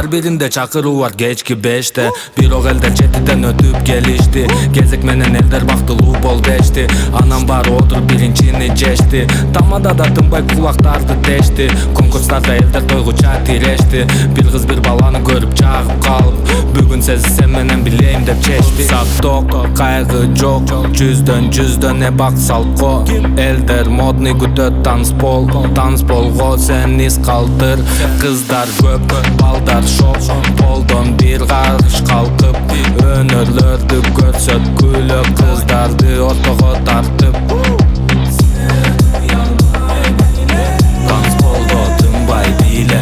Ар биринде чакыруу бар кечки 5'te. Бирок элдер четиден өтүп келишти. Кезек менен элдер бактылуу болуп ечти. Анан баары отуруп биринчини жешти. Тамада да тынбай кулактарды тешти. Конкурстарда элдер тойгуча тирешти. Бир кыз бир баланы көрүп чагып калып, бүгүн сезсем менен билейм деп чечти. Сакток, кайгы жок, жүздөн не баксалко. Элдер модный күтөт танцполго сен из калтыр. Кыздар көп, балдар шок, колдон бир карыш калкып. Өнөрлөрдү көрсөткүлө кыздарды ортого тартып. Танцполдо тынбай бийле,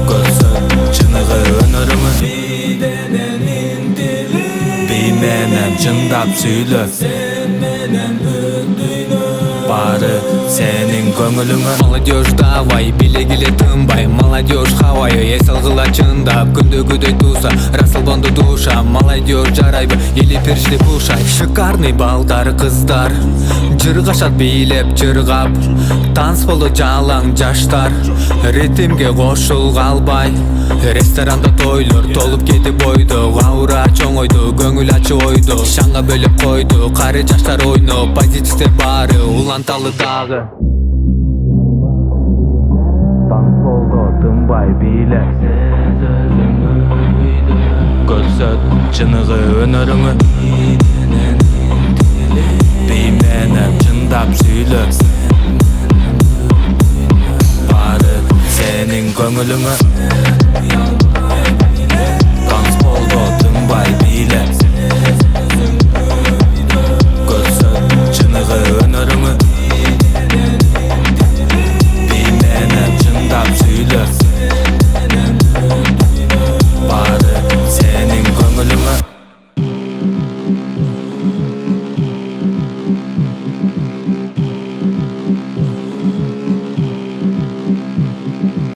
көрсөт чыныгы өнөрүңү. Бий менен чындап сүйлө, баары сенин көңүлүңө. Молодежь давай, билегиле тынбай. Молодежь хавайы, эс алгыла чындап. Күндөгүдөй туса, расылбонду душа. Молодежь жарайбы, или перишли кушай. Шикарный балдар кыздар, жыргашат бийлеп жыргап. Танцполу жалаң жаштар, ритмге кошул калбай. Ресторанда тойлор толуп кетип ойду. Аура чоңойду, көңүл ачы ойду. Шаңга бөлүп койду, кары жаштар ойноп. Позитивдер баары, уланталы дагы. Танцполдо тынбай бийле, көрсөт чыныгы өнөрүңү. Бий менен чындап сүйлө, баары сенин көңүлүңө.